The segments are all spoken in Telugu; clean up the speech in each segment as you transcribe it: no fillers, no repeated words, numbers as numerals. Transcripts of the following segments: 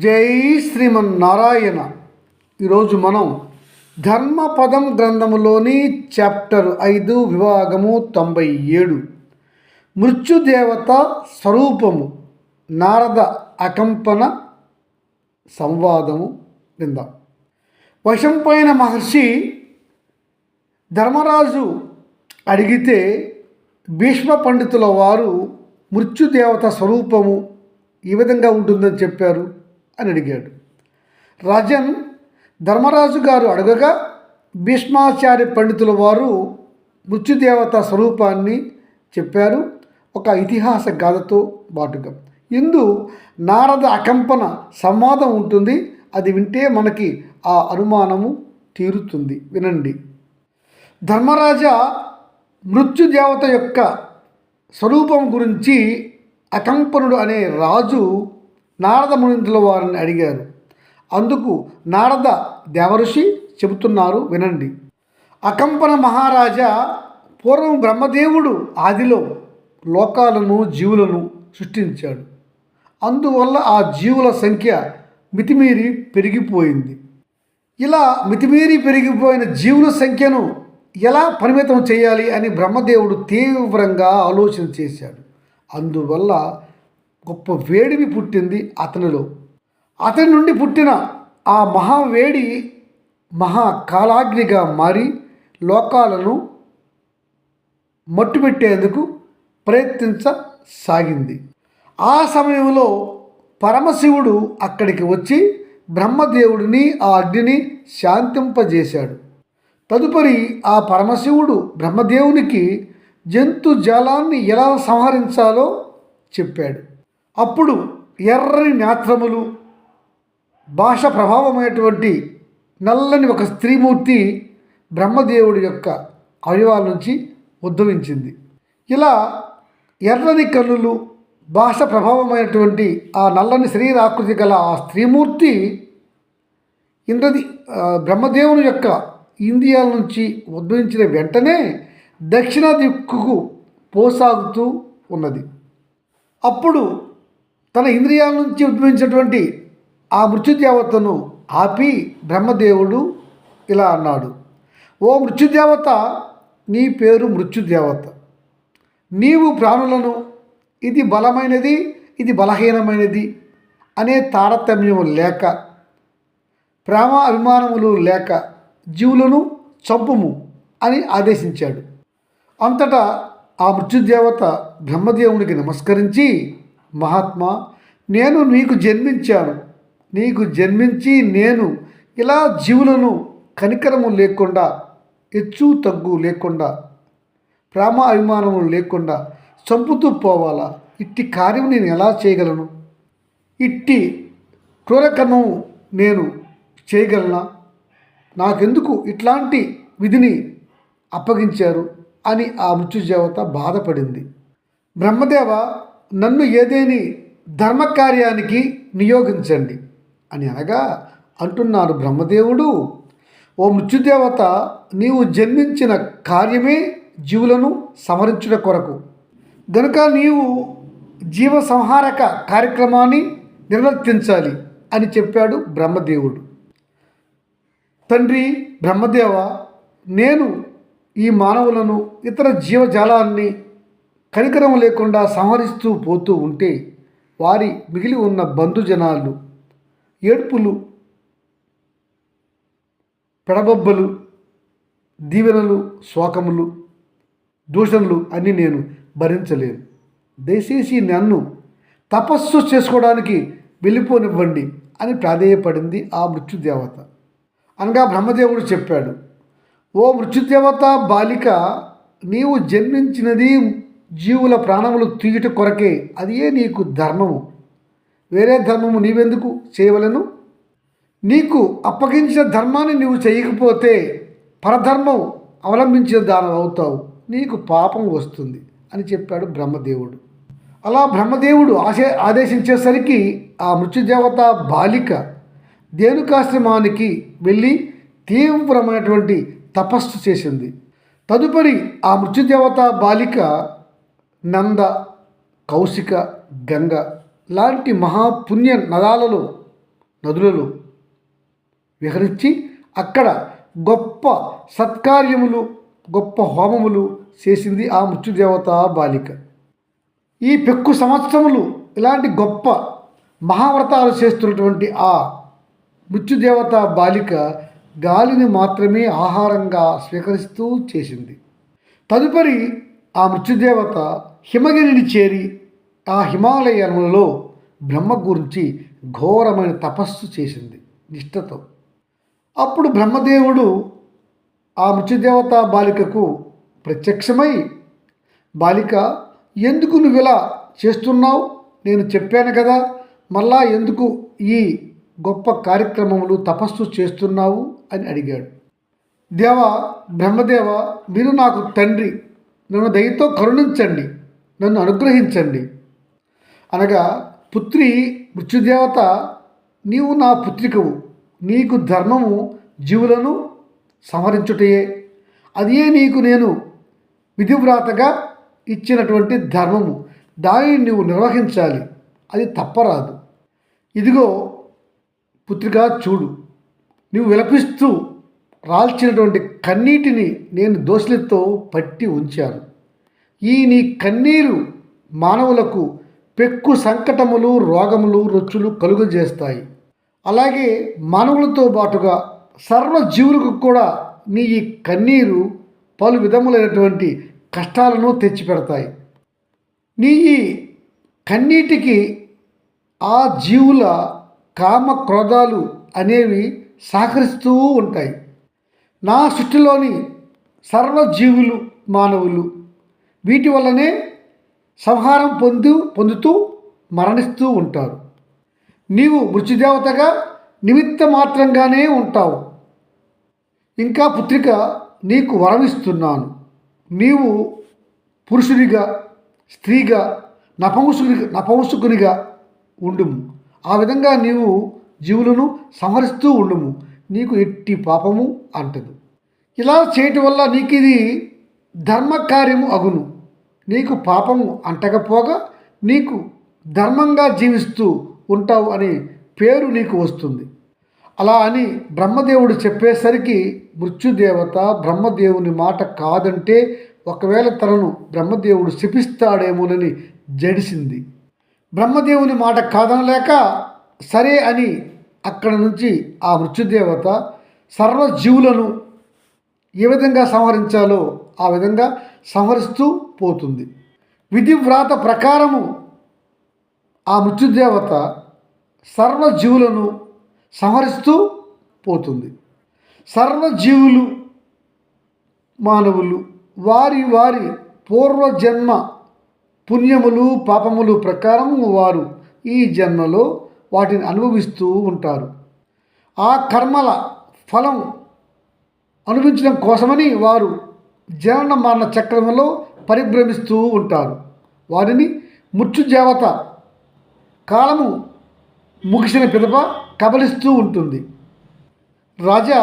జై శ్రీమన్నారాయణ. ఈరోజు మనం ధర్మపదం గ్రంథములోని చాప్టర్ 5 విభాగము 97 మృత్యుదేవత స్వరూపము నారద అకంపన సంవాదము విందాం. వశంపైన మహర్షి ధర్మరాజు అడిగితే భీష్మ పండితుల వారు మృత్యుదేవత స్వరూపము ఈ విధంగా ఉంటుందని చెప్పారు అని అడిగాడు. రాజన్, ధర్మరాజు గారు అడగగా భీష్మాచార్య పండితుల వారు మృత్యుదేవత స్వరూపాన్ని చెప్పారు, ఒక ఇతిహాస గాథతో బాటుగా. ఇందు నారద అకంపన సంవాదం ఉంటుంది. అది వింటే మనకి ఆ అనుమానము తీరుతుంది. వినండి. ధర్మరాజా, మృత్యుదేవత యొక్క స్వరూపం గురించి అకంపనుడు అనే రాజు నారద మునిందుల వారిని అడిగారు. అందుకు నారద దేవఋషి చెబుతున్నారు, వినండి. అకంపన మహారాజా, పూర్వం బ్రహ్మదేవుడు ఆదిలో లోకాలను జీవులను సృష్టించాడు. అందువల్ల ఆ జీవుల సంఖ్య మితిమీరి పెరిగిపోయింది. ఇలా మితిమీరి పెరిగిపోయిన జీవుల సంఖ్యను ఎలా పరిమితం చేయాలి అని బ్రహ్మదేవుడు తీవ్రంగా ఆలోచన చేశాడు. అందువల్ల గొప్ప వేడిమి పుట్టింది అతనిలో. అతని నుండి పుట్టిన ఆ మహావేడి మహాకాలాగ్నిగా మారి లోకాలను మట్టుపెట్టేందుకు ప్రయత్నించసాగింది. ఆ సమయంలో పరమశివుడు అక్కడికి వచ్చి బ్రహ్మదేవుడిని ఆ అగ్నిని శాంతింపజేశాడు. తదుపరి ఆ పరమశివుడు బ్రహ్మదేవునికి జంతు జాలాన్ని ఎలా సంహరించాలో చెప్పాడు. అప్పుడు ఎర్రని నేత్రములు, భాష ప్రభావమైనటువంటి నల్లని ఒక స్త్రీమూర్తి బ్రహ్మదేవుడి యొక్క అవయవాల నుంచి ఉద్భవించింది. ఇలా ఎర్రని కన్నులు, భాష ప్రభావమైనటువంటి ఆ నల్లని శరీరాకృతి గల ఆ స్త్రీమూర్తి బ్రహ్మదేవుని యొక్క ఇంద్రియాల నుంచి ఉద్భవించిన వెంటనే దక్షిణ దిక్కుకు పోసాగుతూ ఉన్నది. అప్పుడు తన ఇంద్రియాల నుంచి ఉద్భవించినటువంటి ఆ మృత్యుదేవతను ఆపి బ్రహ్మదేవుడు ఇలా అన్నాడు, ఓ మృత్యుదేవత, నీ పేరు మృత్యుదేవత. నీవు ప్రాణులను ఇది బలమైనది, ఇది బలహీనమైనది అనే తారతమ్యం లేక, ప్రేమ అభిమానములు లేక జీవులను చంపుము అని ఆదేశించాడు. అంతటా ఆ మృత్యుదేవత బ్రహ్మదేవునికి నమస్కరించి, మహాత్మా, నేను నీకు జన్మించి నేను ఇలా జీవులను కనికరము లేకుండా, హెచ్చు తగ్గు లేకుండా, ప్రేమ అభిమానములు లేకుండా చంపుతూ పోవాలా? ఇట్టి కార్యం నేను ఎలా చేయగలను? ఇట్టి క్రూరకర్మము నేను చేయగలనా? నాకెందుకు ఇట్లాంటి విధిని అప్పగించారు అని ఆ మృత్యుదేవత బాధపడింది. బ్రహ్మదేవ, నన్ను ఏదేని ధర్మకార్యానికి నియోగించండి అని అనగా అంటున్నాడు బ్రహ్మదేవుడు, ఓ మృత్యుదేవత, నీవు జన్మించిన కార్యమే జీవులను సంహరించుట కొరకు గనుక నీవు జీవ సంహారక కార్యక్రమాన్ని నిర్వర్తించాలి అని చెప్పాడు బ్రహ్మదేవుడు. తండ్రి బ్రహ్మదేవ, నేను ఈ మానవులను, ఇతర జీవజాలాన్ని కనికరం లేకుండా సంహరిస్తూ పోతూ ఉంటే వారి మిగిలి ఉన్న బంధుజనాలు ఏడ్పులు, పెడబొబ్బలు, దీవెనలు, శోకములు, దూషణలు అన్నీ నేను భరించలేను. దయచేసి నన్ను తపస్సు చేసుకోవడానికి వెళ్ళిపోనివ్వండి అని ప్రాధేయపడింది ఆ మృత్యుదేవత. అనగా బ్రహ్మదేవుడు చెప్పాడు, ఓ మృత్యుదేవత బాలిక, నీవు జన్మించినది జీవుల ప్రాణములు తీయుట కొరకే. అదియే నీకు ధర్మము. వేరే ధర్మము నీవెందుకు చేయవలను? నీకు అప్పగించిన ధర్మాన్ని నీవు చేయకపోతే పరధర్మం అవలంబించిన దానం అవుతావు, నీకు పాపం వస్తుంది అని చెప్పాడు బ్రహ్మదేవుడు. అలా బ్రహ్మదేవుడు ఆదేశించేసరికి ఆ మృత్యుదేవత బాలిక ధేనుకాశ్రమానికి వెళ్ళి తీవ్రమైనటువంటి తపస్సు చేసింది. తదుపరి ఆ మృత్యుదేవత బాలిక నంద, కౌశిక, గంగ లాంటి మహాపుణ్య నదాలలో నదులలో విహరించి అక్కడ గొప్ప సత్కార్యములు, గొప్ప హోమములు చేసింది ఆ మృత్యుదేవత బాలిక. ఈ పెక్కు సంవత్సరములు ఇలాంటి గొప్ప మహావ్రతాలు చేస్తున్నటువంటి ఆ మృత్యుదేవత బాలిక గాలిని మాత్రమే ఆహారంగా స్వీకరిస్తూ చేసింది. తదుపరి ఆ మృత్యుదేవత హిమగిరిని చేరి ఆ హిమాలయాలలో బ్రహ్మ గురించి ఘోరమైన తపస్సు చేసింది నిష్ఠతో. అప్పుడు బ్రహ్మదేవుడు ఆ మృత్యుదేవత బాలికకు ప్రత్యక్షమై, బాలిక, ఎందుకు నువ్వు ఇలా చేస్తున్నావు? నేను చెప్పాను కదా, మళ్ళా ఎందుకు ఈ గొప్ప కార్యక్రమములు తపస్సు చేస్తున్నావు అని అడిగాడు. బ్రహ్మదేవ, మీరు నాకు తండ్రి, నన్ను దయతో కరుణించండి, నన్ను అనుగ్రహించండి అనగా, పుత్రి మృత్యుదేవత, నీవు నా పుత్రికవు, నీకు ధర్మము జీవులను సంహరించుటయే, అదే నీకు నేను విధివ్రాతగా ఇచ్చినటువంటి ధర్మము, దానిని నువ్వు నిర్వహించాలి, అది తప్పరాదు. ఇదిగో పుత్రిక, చూడు, నువ్వు విలపిస్తూ రాల్చినటువంటి కన్నీటిని నేను దోషులతో పట్టి ఉంచాను. ఈ నీ కన్నీరు మానవులకు పెక్కు సంకటములు, రోగములు, రొచ్చులు కలుగజేస్తాయి. అలాగే మానవులతో పాటుగా సర్వజీవులకు కూడా నీ ఈ కన్నీరు పలు విధములైనటువంటి కష్టాలను తెచ్చిపెడతాయి. నీ ఈ కన్నీటికి ఆ జీవుల కామ క్రోధాలు అనేవి సహకరిస్తూ ఉంటాయి. నా సృష్టిలోని సర్వజీవులు, మానవులు వీటి వల్లనే సంహారం పొందుతూ మరణిస్తూ ఉంటారు. నీవు మృత్యుదేవతగా నిమిత్త మాత్రంగానే ఉంటావు. ఇంకా పుత్రిక, నీకు వరమిస్తున్నాను. నీవు పురుషునిగా, స్త్రీగా, నపంసకునిగా ఉండుము. ఆ విధంగా నీవు జీవులను సంహరిస్తూ ఉండుము. నీకు ఎట్టి పాపము అంటదు. ఇలా చేయటం వల్ల నీకు ఇది ధర్మకార్యము అగును. నీకు పాపము అంటకపోగా నీకు ధర్మంగా జీవిస్తూ ఉంటావు అనే పేరు నీకు వస్తుంది. అలా అని బ్రహ్మదేవుడు చెప్పేసరికి మృత్యుదేవత బ్రహ్మదేవుని మాట కాదంటే ఒకవేళ తనను బ్రహ్మదేవుడు శపిస్తాడేమోనని జడిసింది. బ్రహ్మదేవుని మాట కాదనలేక సరే అని అక్కడి నుంచి ఆ మృత్యుదేవత సర్వజీవులను ఏ విధంగా సంహరించాలో ఆ విధంగా సంహరిస్తూ పోతుంది. విధివ్రాత ప్రకారము ఆ మృత్యుదేవత సర్వజీవులను సంహరిస్తూ పోతుంది. సర్వజీవులు, మానవులు వారి వారి పూర్వజన్మ పుణ్యములు, పాపములు ప్రకారం వారు ఈ జన్మలో వాటిని అనుభవిస్తూ ఉంటారు. ఆ కర్మల ఫలం అనుభవించడం కోసమని వారు జనన మరణ చక్రంలో పరిభ్రమిస్తూ ఉంటారు. వారిని మృత్యుదేవత కాలము ముగిసిన పిదప కబలిస్తూ ఉంటుంది. రాజా,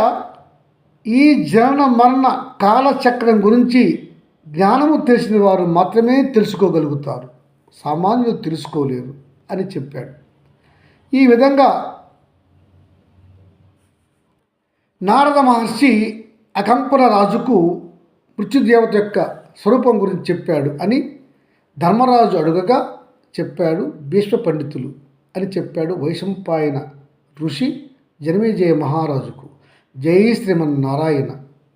ఈ జనన మరణ కాలచక్రం గురించి జ్ఞానము తెలిసిన వారు మాత్రమే తెలుసుకోగలుగుతారు, సామాన్యులు తెలుసుకోలేరు అని చెప్పాడు. ఈ విధంగా నారద మహర్షి అకంపన రాజుకు మృత్యుదేవత యొక్క స్వరూపం గురించి చెప్పాడు అని ధర్మరాజు అడుగగా చెప్పాడు భీష్మ పండితులు అని చెప్పాడు వైశంపాయన ఋషి జనమేజయ మహారాజుకు. జై శ్రీమన్నారాయణ.